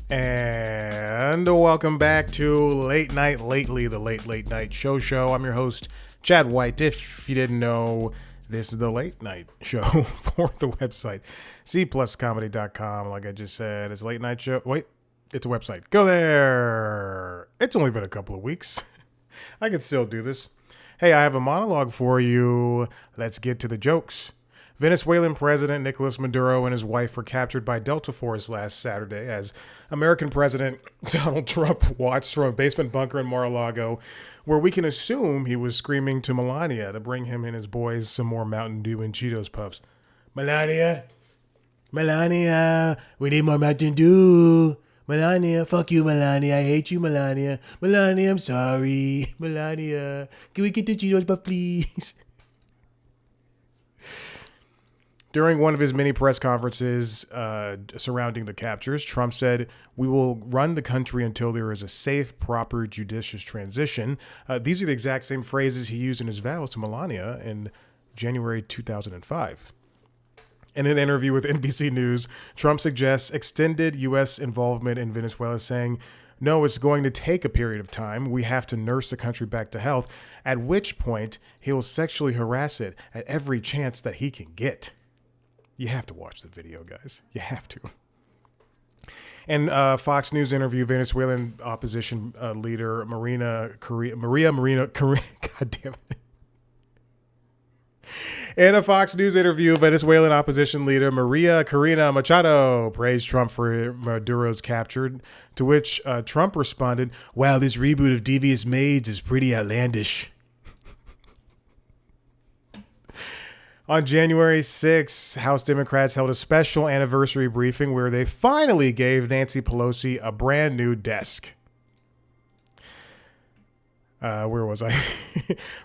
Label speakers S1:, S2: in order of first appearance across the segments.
S1: And welcome back to Late Night Lately, the Late Night Show. I'm your host, Chad White. If you didn't know, this is the late night show for the website, cpluscomedy.com. Like I just said, it's a late night show. Wait, it's a website. Go there. It's only been a couple of weeks. I can still do this. Hey, I have a monologue for you. Let's get to the jokes. Venezuelan President Nicolas Maduro and his wife were captured by Delta Force last Saturday as American President Donald Trump watched from a basement bunker in Mar-a-Lago, where we can assume he was screaming to Melania to bring him and his boys some more Mountain Dew and Cheetos Puffs. Melania, we need more Mountain Dew. Melania, fuck you, Melania. I hate you, Melania. Melania, I'm sorry. Melania, can we get the Cheetos Puff, please? During one of his many press conferences surrounding the captures, Trump said, "We will run the country until there is a safe, proper, judicious transition." These are the exact same phrases he used in his vows to Melania in January 2005. In an interview with NBC News, Trump suggests extended U.S. involvement in Venezuela, saying, "No, it's going to take a period of time. We have to nurse the country back to health, at which point he will sexually harass it at every chance that he can get." You have to watch the video, guys. You have to. And Fox News interview Venezuelan opposition leader Maria Moreno. God damn it. In a Fox News interview, Venezuelan opposition leader Maria Corina Machado praised Trump for Maduro's capture, to which Trump responded, "Wow, this reboot of Devious Maids is pretty outlandish." On January 6th, House Democrats held a special anniversary briefing where they finally gave Nancy Pelosi a brand new desk. Where was I?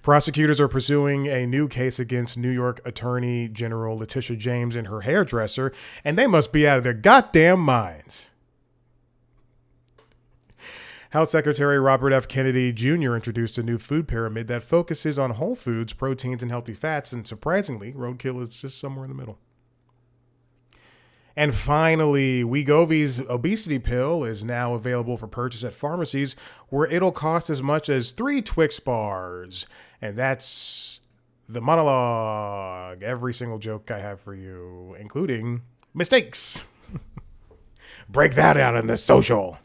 S1: Prosecutors are pursuing a new case against New York Attorney General Letitia James and her hairdresser, and they must be out of their goddamn minds. House Secretary Robert F. Kennedy Jr. introduced a new food pyramid that focuses on whole foods, proteins, and healthy fats, and surprisingly, roadkill is just somewhere in the middle. And finally, Wegovy's obesity pill is now available for purchase at pharmacies, where it'll cost as much as 3 Twix bars. And that's the monologue. Every single joke I have for you, including mistakes. Break that out in the social.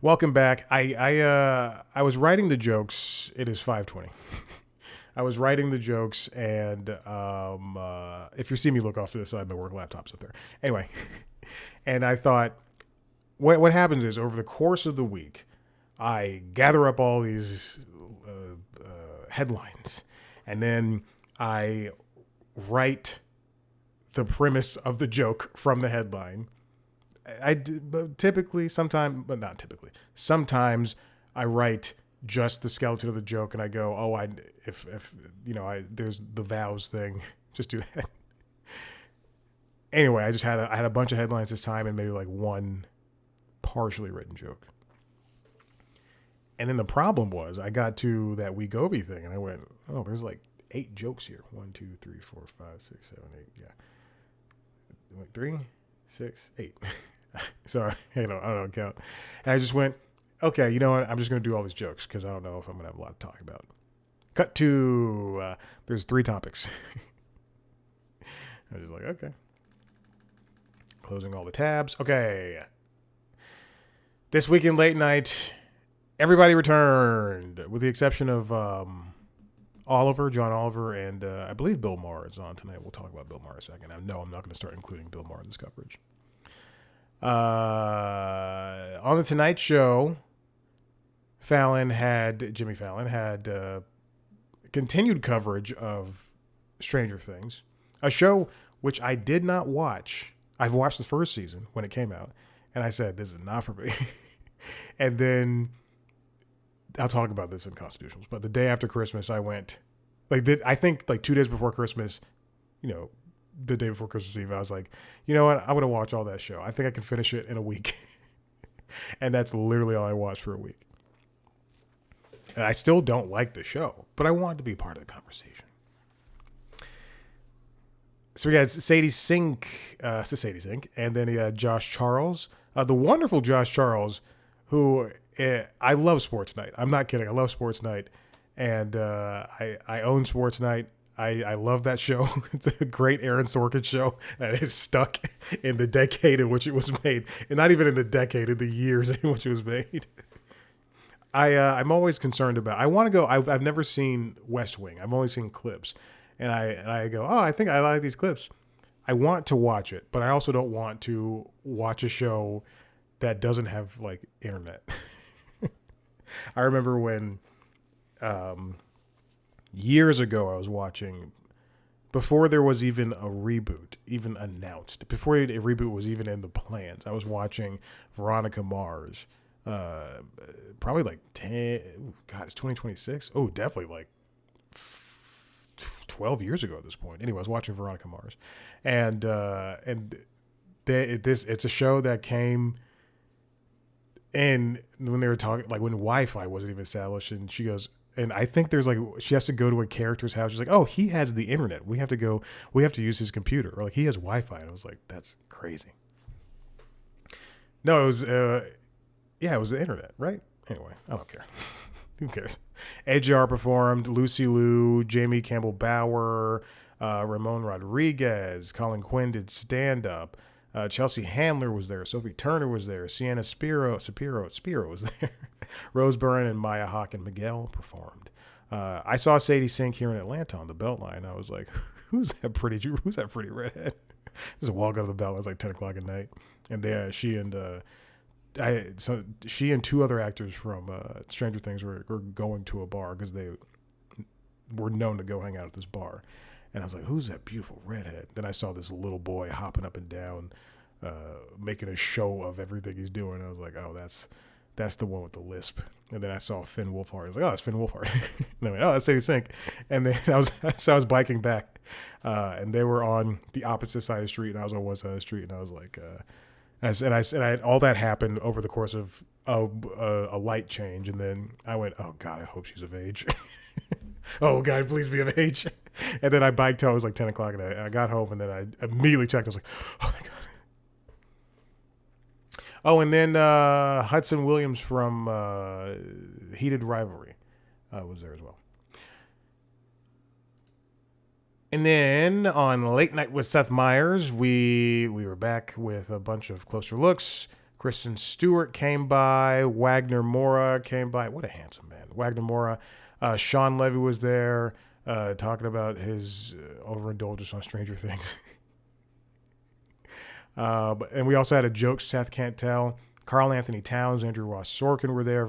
S1: Welcome back. I was writing the jokes. It is 5:20. I was writing the jokes, and if you see me look off to the side, my work laptop's up there. Anyway, and I thought, what happens is over the course of the week, I gather up all these headlines, and then I write the premise of the joke from the headline. Sometimes I write just the skeleton of the joke, and I go, if there's the vows thing, just do that. Anyway, I had a bunch of headlines this time, and maybe like one partially written joke. And then the problem was, I got to that Wegovy thing, and I went, oh, there's like 8 jokes here. 1, 2, 3, 4, 5, 6, 7, 8. Yeah, like 3, 6, 8. Sorry, I don't count. And I just went, okay, you know what? I'm just going to do all these jokes because I don't know if I'm going to have a lot to talk about. Cut to, there's 3 topics. I was just like, okay. Closing all the tabs. Okay. This week in late night, everybody returned, with the exception of John Oliver, and I believe Bill Maher is on tonight. We'll talk about Bill Maher in a second. I know I'm not going to start including Bill Maher in this coverage. On the Tonight Show, Jimmy Fallon had continued coverage of Stranger Things, a show which I did not watch. I've watched the first season when it came out, and I said, this is not for me. And then I'll talk about this in Constitutionals, but the day after Christmas, I went, I think 2 days before Christmas, the day before Christmas Eve, I was like, you know what? I'm going to watch all that show. I think I can finish it in a week. And that's literally all I watched for a week. And I still don't like the show, but I wanted to be part of the conversation. So we got Sadie Sink, and then Josh Charles, The wonderful Josh Charles, who I love Sports Night. I'm not kidding. I love Sports Night, and I own Sports Night. I love that show. It's a great Aaron Sorkin show that is stuck in the decade in which it was made, and not even in the decade, in the years in which it was made. I'm always concerned about. I want to go. I've never seen West Wing. I've only seen clips, and I go, oh, I think I like these clips. I want to watch it, but I also don't want to watch a show that doesn't have like internet. I remember when years ago I was watching, before there was even a reboot even announced, before a reboot was even in the plans, I was watching Veronica Mars. Probably like 10, God, it's 2026. Oh, definitely like 12 years ago at this point. Anyway, I was watching Veronica Mars, and it's a show that came in when they were talking, like when Wi-Fi wasn't even established, and she goes, and I think there's like, she has to go to a character's house. She's like, oh, he has the internet. We have to use his computer, or like he has Wi-Fi. And I was like, that's crazy. No, it was, yeah, it was the internet, right? Anyway, I don't care. Who cares? AJR performed, Lucy Liu, Jamie Campbell Bower, Ramon Rodriguez, Colin Quinn did stand-up, Chelsea Handler was there, Sophie Turner was there, Sienna Spiro was there, Rose Byrne and Maya Hawk and Miguel performed. I saw Sadie Sink here in Atlanta on the Beltline. I was like, who's that pretty redhead? Just walk out of the Beltline. It was like 10 o'clock at night. And she and two other actors from Stranger Things were going to a bar because they were known to go hang out at this bar. And I was like, who's that beautiful redhead? Then I saw this little boy hopping up and down, making a show of everything he's doing. I was like, oh, that's the one with the lisp. And then I saw Finn Wolfhard. I was like, oh, it's Finn Wolfhard. And I went, oh, that's Sadie Sink. And then I was biking back, and they were on the opposite side of the street, and I was on one side of the street, and I was like, all that happened over the course of a light change, and then I went, oh God, I hope she's of age. Oh God, please be of age. And then I biked till it was like 10 o'clock, and I got home, and then I immediately checked. I was like, oh my God. Oh, and then Hudson Williams from Heated Rivalry was there as well. And then on Late Night with Seth Meyers, we were back with a bunch of closer looks. Kristen Stewart came by. Wagner Moura came by. What a handsome man. Wagner Moura. Sean Levy was there talking about his overindulgence on Stranger Things. And we also had a joke Seth can't tell. Carl Anthony Towns, Andrew Ross Sorkin were there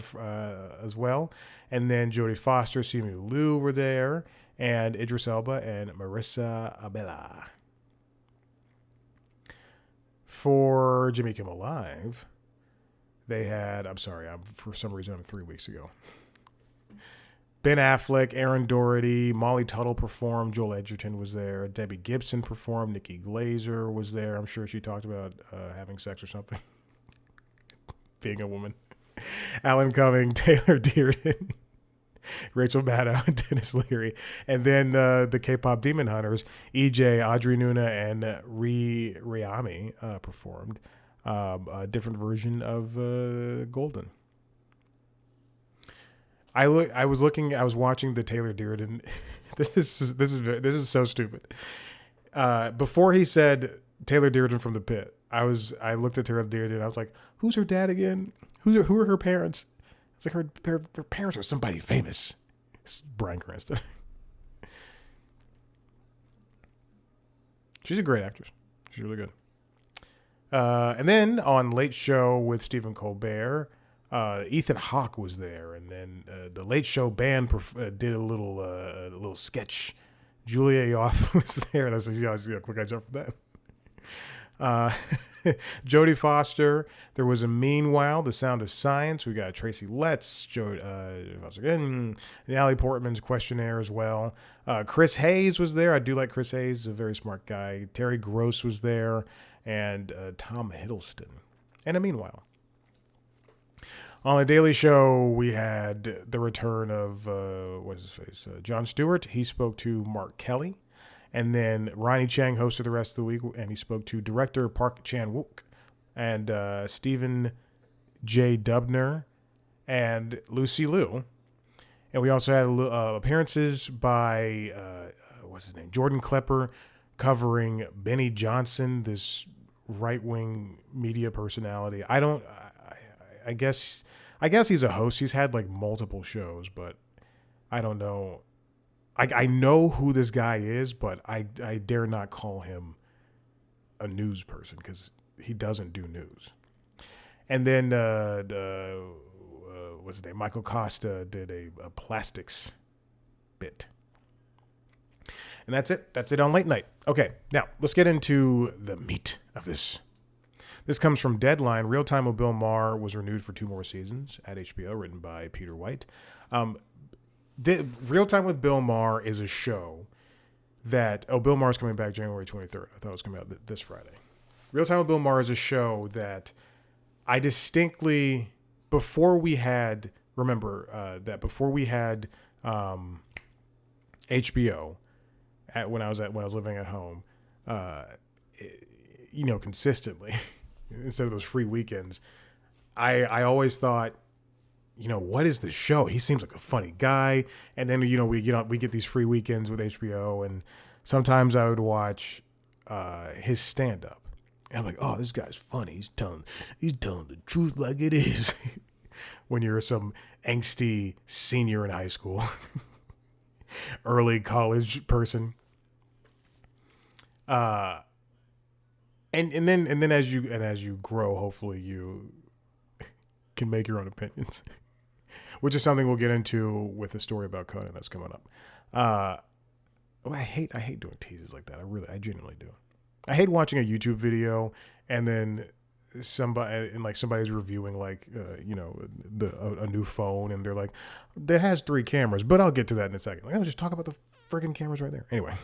S1: as well. And then Jodie Foster, Simu Liu were there. And Idris Elba and Marissa Abela. For Jimmy Kimmel Live, they had, for some reason I'm 3 weeks ago. Ben Affleck, Aaron Doherty, Molly Tuttle performed, Joel Edgerton was there, Debbie Gibson performed, Nikki Glazer was there. I'm sure she talked about having sex or something. Being a woman. Alan Cumming, Taylor Dearden, Rachel Maddow, and Dennis Leary. And then the K-pop Demon Hunters, EJ, Audrey Nuna, and Riami performed a different version of Golden. I was watching the Taylor Dearden. This is so stupid. Before he said Taylor Dearden from the Pit, I looked at Taylor Dearden. I was like, who's her dad again? Who are her parents? It's like her parents are somebody famous. It's Bryan Cranston. She's a great actress. She's really good. And then on Late Show with Stephen Colbert, Ethan Hawke was there, and then the Late Show band did a little sketch. Julia Yoff was there. That's how quick I jumped from that. Jodie Foster. There was a Meanwhile, The Sound of Science. We got Tracy Letts, Jodie Foster, and Natalie Portman's Questionnaire as well. Chris Hayes was there. I do like Chris Hayes, a very smart guy. Terry Gross was there, and Tom Hiddleston. And a Meanwhile. On The Daily Show, we had the return of, what's his face? Jon Stewart. He spoke to Mark Kelly. And then Ronny Chieng hosted the rest of the week, and he spoke to director Park Chan-wook. and Stephen J. Dubner and Lucy Liu. And we also had appearances by, what's his name? Jordan Klepper, covering Benny Johnson, this right-wing media personality. I guess he's a host. He's had like multiple shows, but I don't know. I know who this guy is, but I dare not call him a news person because he doesn't do news. And then what's his name? Michael Costa did a plastics bit. And that's it. That's it on late night. Okay, now let's get into the meat of this. This comes from Deadline. Real Time with Bill Maher was renewed for 2 more seasons at HBO, written by Peter White. Real Time with Bill Maher is a show that... Oh, Bill Maher's coming back January 23rd. I thought it was coming out this Friday. Real Time with Bill Maher is a show that I distinctly... Before we had... Remember that before we had HBO... when I was living at home, consistently, instead of those free weekends, I always thought, what is the show? He seems like a funny guy. And then, we get these free weekends with HBO, and sometimes I would watch his stand up. And I'm like, oh, this guy's funny. He's telling the truth like it is. When you're some angsty senior in high school, early college person. And then as you grow, hopefully you can make your own opinions, which is something we'll get into with the story about Conan that's coming up. I hate doing teases like that. I genuinely do. I hate watching a YouTube video and then somebody's reviewing a new phone, and they're like, that has 3 cameras, but I'll get to that in a second. Like, I'll just talk about the friggin' cameras right there. Anyway.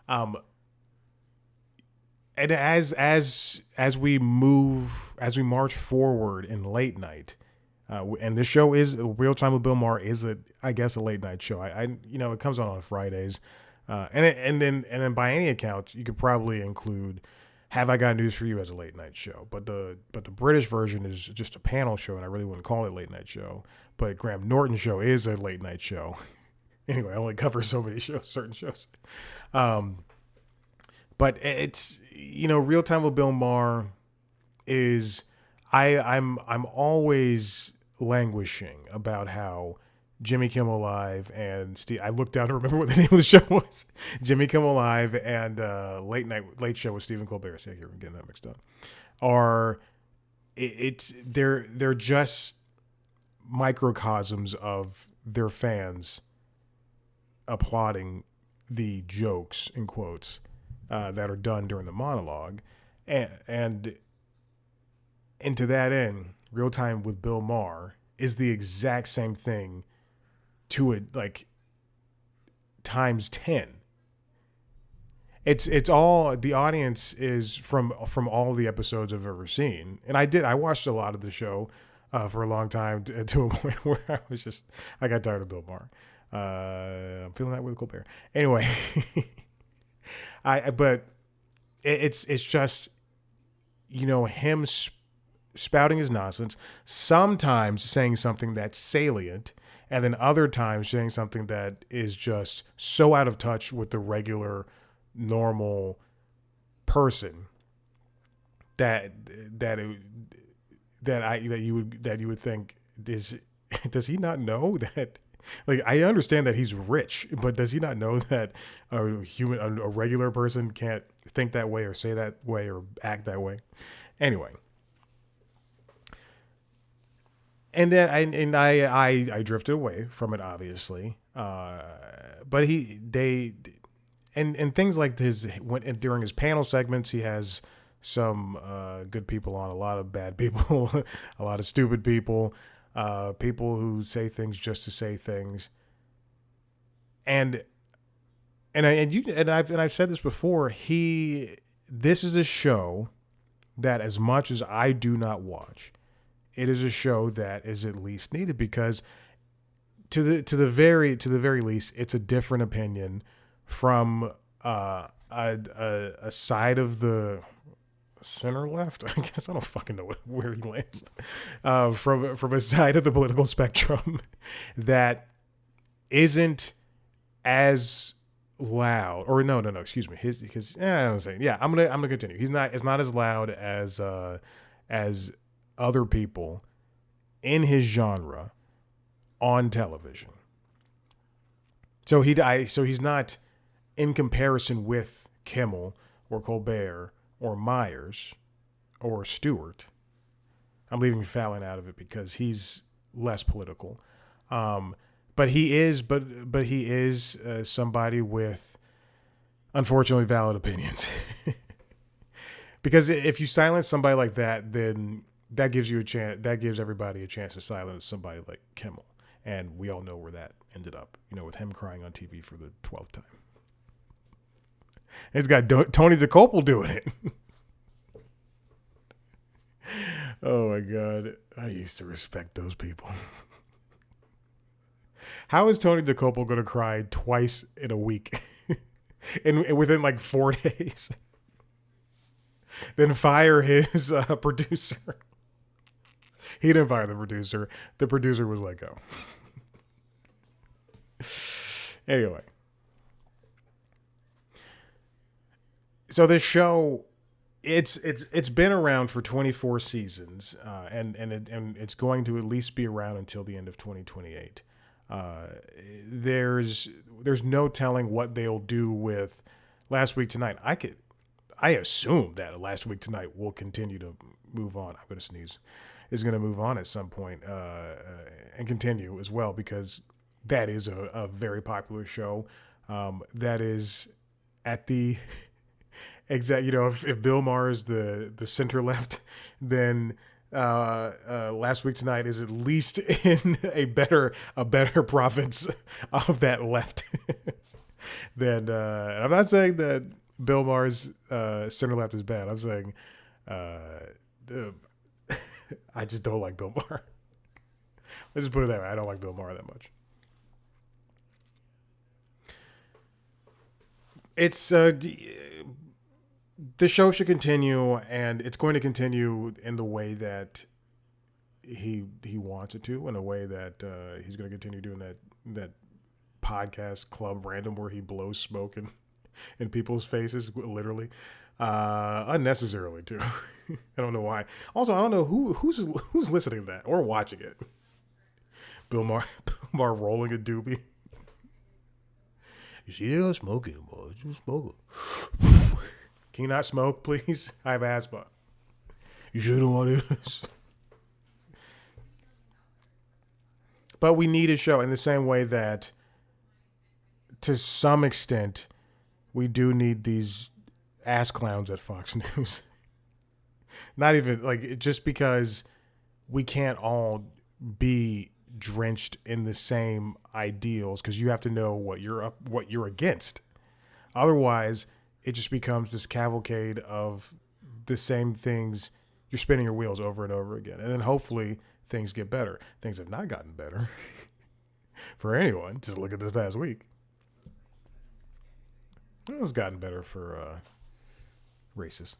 S1: And as we march forward in late night, and this show is Real Time with Bill Maher is a late night show. It comes on Fridays, and then by any account you could probably include Have I Got News for You as a late night show, but the British version is just a panel show, and I really wouldn't call it a late night show. But Graham Norton's show is a late night show. Anyway, I only cover so many certain shows. But it's, Real Time with Bill Maher is, I'm always languishing about how Jimmy Kimmel Live and Steve, I looked down to remember what the name of the show was. Jimmy Kimmel Live and Late Show with Stephen Colbert. See, I'm getting that mixed up. They're just microcosms of their fans applauding the jokes, in quotes, that are done during the monologue, and to that end, Real Time with Bill Maher is the exact same thing to it, like times 10. It's all, the audience is from all the episodes I've ever seen, and I watched a lot of the show for a long time to a point where I got tired of Bill Maher. I'm feeling that with Colbert. Anyway. But it's just, him spouting his nonsense, sometimes saying something that's salient, and then other times saying something that is just so out of touch with the regular, normal person that you would think, does he not know that? Like, I understand that he's rich, but does he not know that a regular person can't think that way or say that way or act that way? Anyway. And then I drifted away from it, obviously. But things like during his panel segments, he has some good people on, a lot of bad people, a lot of stupid people. People who say things just to say things, and I've said this before. This is a show that, as much as I do not watch, it is a show that is at least needed, because to the very least, it's a different opinion from a side of the center left. I guess I don't fucking know where he lands. From a side of the political spectrum that isn't as loud, or no, excuse me. I don't say. Yeah, I'm gonna continue. It's not as loud as other people in his genre on television. So he's not in comparison with Kimmel or Colbert or Myers or Stewart. I'm leaving Fallon out of it because he's less political. But he is somebody with unfortunately valid opinions. Because if you silence somebody like that, then that gives you a chance. That gives everybody a chance to silence somebody like Kimmel, and we all know where that ended up. With him crying on TV for the 12th time. It's got Tony DeCopel doing it. Oh my God, I used to respect those people. How is Tony DeCopel going to cry twice in a week, and within like 4 days? Then fire his producer. He didn't fire the producer. The producer was let go. Anyway. So this show, it's been around for 24 seasons, and it's going to at least be around until the end of 2028. There's no telling what they'll do with Last Week Tonight. I assume that Last Week Tonight will continue to move on. I'm going to sneeze. Is going to move on at some point and continue as well, because that is a very popular show. That is at the exact, if Bill Maher is the center left, then Last Week Tonight is at least in a better province of that left. And I'm not saying that Bill Maher's center left is bad. I'm saying I just don't like Bill Maher. Let's just put it that way. I don't like Bill Maher that much. It's the show should continue, and it's going to continue in the way that he wants it to, in a way that he's going to continue doing that podcast Club Random where he blows smoke in people's faces, literally, unnecessarily too. I don't know why. Also, I don't know who's listening to that or watching it. Bill Maher rolling a doobie. You see that smoking, boy? You smoking? Can you not smoke, please? I have asthma. You sure don't want this? But we need a show in the same way that, to some extent, we do need these ass clowns at Fox News. Not even just because we can't all be drenched in the same ideals, because you have to know what you're against. Otherwise, it just becomes this cavalcade of the same things. You're spinning your wheels over and over again, and then hopefully things get better. Things have not gotten better for anyone. Just look at this past week. It's gotten better for racists.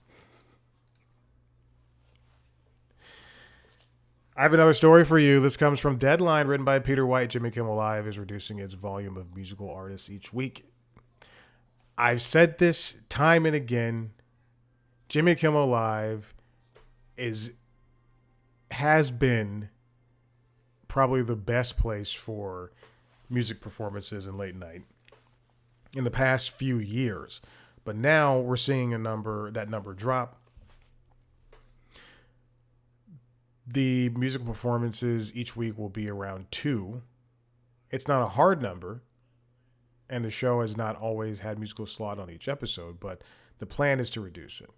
S1: I have another story for you. This comes from Deadline, written by Peter White. Jimmy Kimmel Live is reducing its volume of musical artists each week. I've said this time and again. Jimmy Kimmel Live has been probably the best place for music performances in late night in the past few years. But now we're seeing that number drop. The musical performances each week will be around 2. It's not a hard number, and the show has not always had musical slot on each episode, but the plan is to reduce it.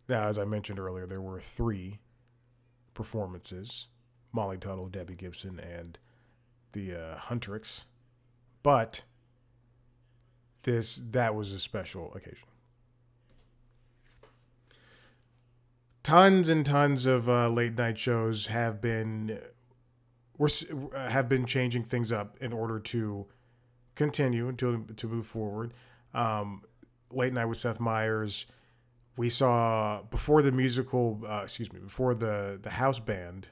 S1: Now, as I mentioned earlier, there were 3 performances: Molly Tuttle, Debbie Gibson, and the Huntrix. But that was a special occasion. Tons and tons of late night shows have been changing things up in order to continue to move forward. Late Night with Seth Meyers. We saw before the musical, before the house band,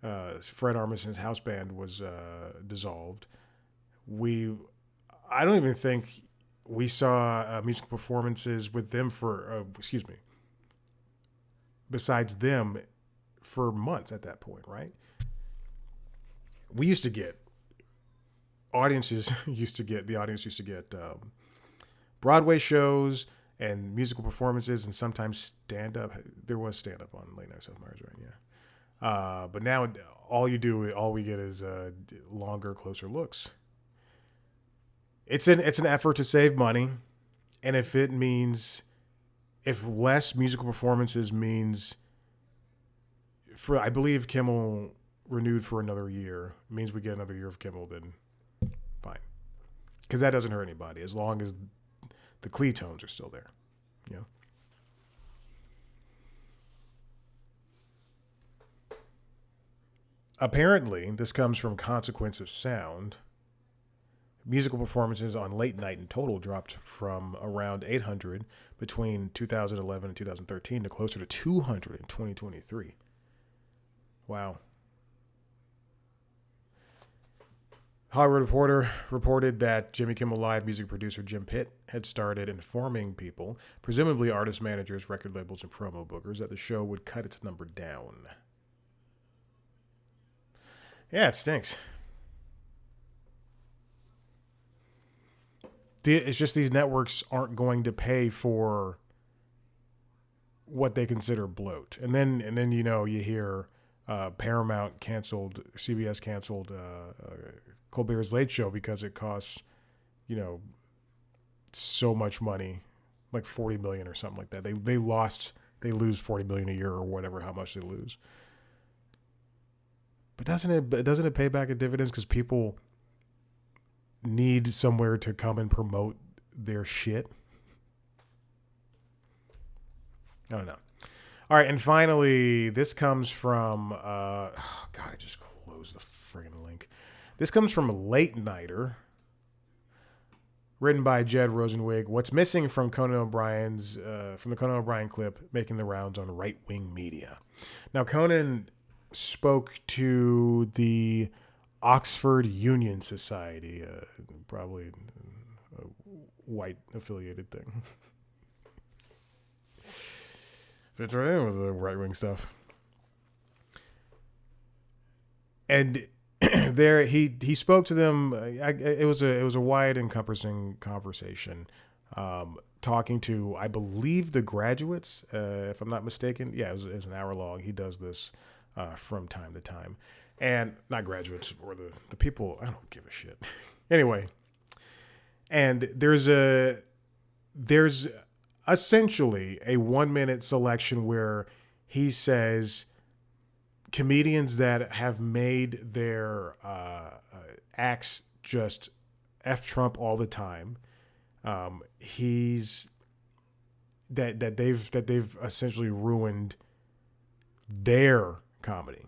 S1: Fred Armisen's house band was dissolved. I don't even think we saw musical performances with them besides them for months at that point, right? We used to get the audience used to get Broadway shows and musical performances and sometimes stand up. There was stand up on Late Night with Seth Meyers, right? Yeah. But now all we get is longer, closer looks. It's an effort to save money, and if less musical performances means, I believe Kimmel renewed for another year, means we get another year of Kimmel, then fine, because that doesn't hurt anybody as long as the Klee tones are still there, you know. Apparently, this comes from Consequence of Sound. Musical performances on Late Night in total dropped from around 800 between 2011 and 2013 to closer to 200 in 2023. Wow. Hollywood Reporter reported that Jimmy Kimmel Live music producer Jim Pitt had started informing people, presumably artist managers, record labels, and promo bookers, that the show would cut its number down. Yeah, it stinks. It's just these networks aren't going to pay for what they consider bloat. And then you hear Paramount canceled, CBS canceled Colbert's Late Show because it costs, so much money, like $40 million or something like that. They lose $40 million a year or whatever, how much they lose. But doesn't it pay back in dividends because people need somewhere to come and promote their shit? I don't know. All right, and finally, this comes from God, I just closed the friggin' link. This comes from Late Nighter, written by Jed Rosenwig. What's missing from the Conan O'Brien clip making the rounds on right-wing media? Now, Conan spoke to the Oxford Union Society, probably a white affiliated thing. Fits right in with the right wing stuff. And there he spoke to them. It was a wide, encompassing conversation, talking to, I believe, the graduates, if I'm not mistaken. Yeah, it was an hour long. He does this from time to time. And not graduates or the people, I don't give a shit. Anyway, and there's essentially a 1-minute selection where he says comedians that have made their acts just F Trump all the time. They've essentially ruined their comedy.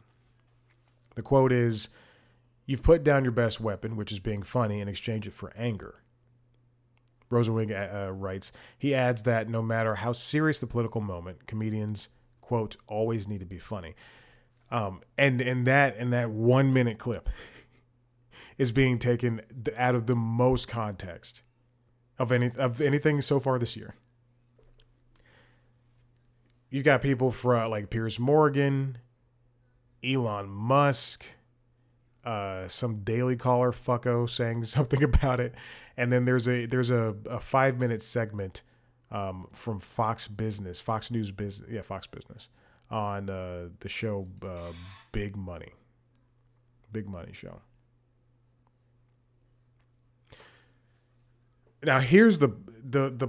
S1: The quote is, "You've put down your best weapon, which is being funny, and exchanged it for anger." Rosenwig writes, he adds that no matter how serious the political moment, comedians, quote, always need to be funny. And that 1-minute clip is being taken out of the most context of anything so far this year. You've got people from like Piers Morgan, Elon Musk, some Daily Caller fucko saying something about it, and then there's a 5-minute segment from Fox News Business on the show Big Money show. Now here's the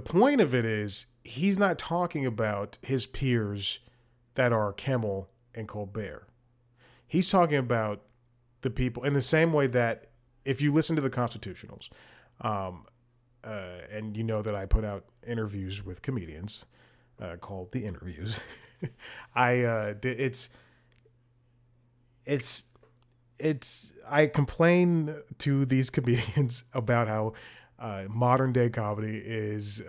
S1: point of it is he's not talking about his peers that are Kimmel and Colbert. He's talking about the people in the same way that if you listen to the Constitutionals, and you know that I put out interviews with comedians called The Interviews. I complain to these comedians about how Modern day comedy is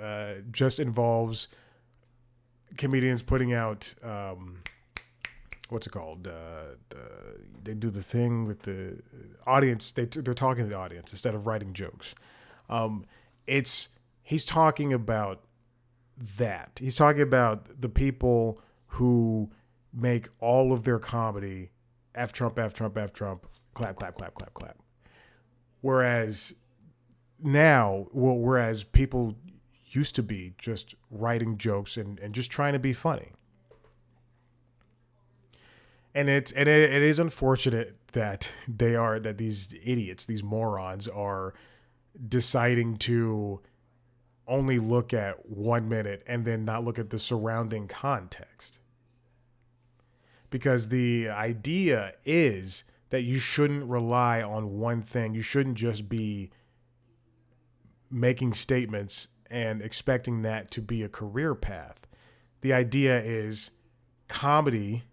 S1: just involves comedians putting out what's it called? They do the thing with the audience. They're talking to the audience instead of writing jokes. He's talking about that. He's talking about the people who make all of their comedy F Trump, F Trump, F Trump, clap, clap, clap, clap, clap. Whereas people used to be just writing jokes and just trying to be funny. And it is unfortunate that these idiots, these morons are deciding to only look at 1 minute and then not look at the surrounding context. Because the idea is that you shouldn't rely on one thing. You shouldn't just be making statements and expecting that to be a career path. The idea is comedy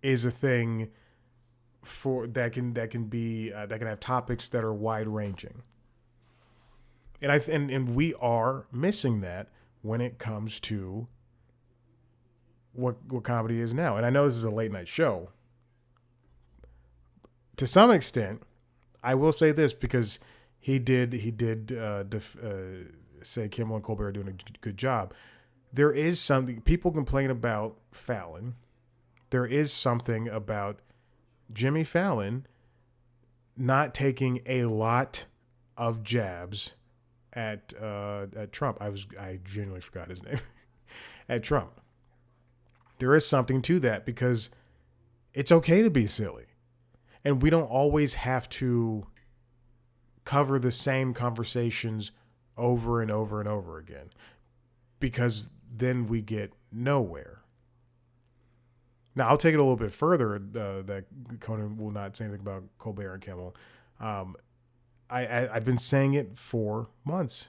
S1: is a thing that can have topics that are wide ranging. And we are missing that when it comes to what comedy is now. And I know this is a late night show. To some extent, I will say this because he did say Kimmel and Colbert are doing a good job. There is something people complain about Fallon. There is something about Jimmy Fallon not taking a lot of jabs at Trump. I genuinely forgot his name. At Trump. There is something to that because it's okay to be silly. And we don't always have to cover the same conversations over and over and over again because then we get nowhere. Now, I'll take it a little bit further that Conan will not say anything about Colbert and Kimmel. I've been saying it for months.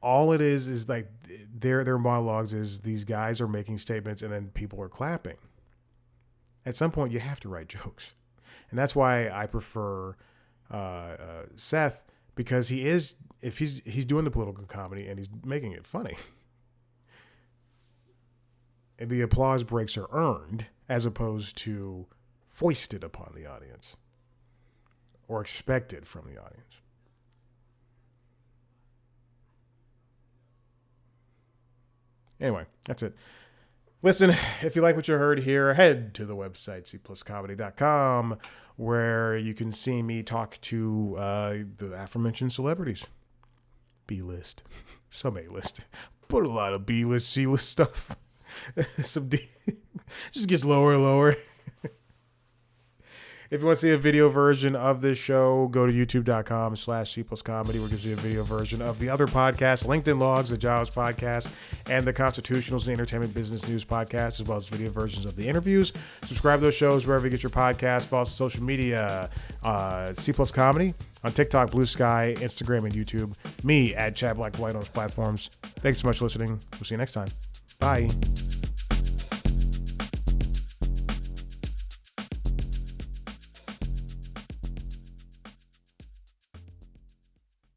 S1: All it is like their monologues is these guys are making statements and then people are clapping. At some point, you have to write jokes. And that's why I prefer Seth, because he's doing the political comedy and he's making it funny. And the applause breaks are earned as opposed to foisted upon the audience or expected from the audience. Anyway, that's it. Listen, if you like what you heard here, head to the website, cpluscomedy.com, where you can see me talk to the aforementioned celebrities. B-list. Some A-list. Put a lot of B-list, C-list stuff. Some D. Just gets lower and lower. If you want to see a video version of this show, go to youtube.com/cpluscomedy. Where you can see a video version of the other podcasts, LinkedIn Logs, the Jaws podcast, and the Constitutionals, the Entertainment Business News podcast, as well as video versions of the interviews. Subscribe to those shows wherever you get your podcasts. Follow us on social media, C Plus Comedy, on TikTok, Blue Sky, Instagram, and YouTube. Me at Chad Black White on those platforms. Thanks so much for listening. We'll see you next time. Bye.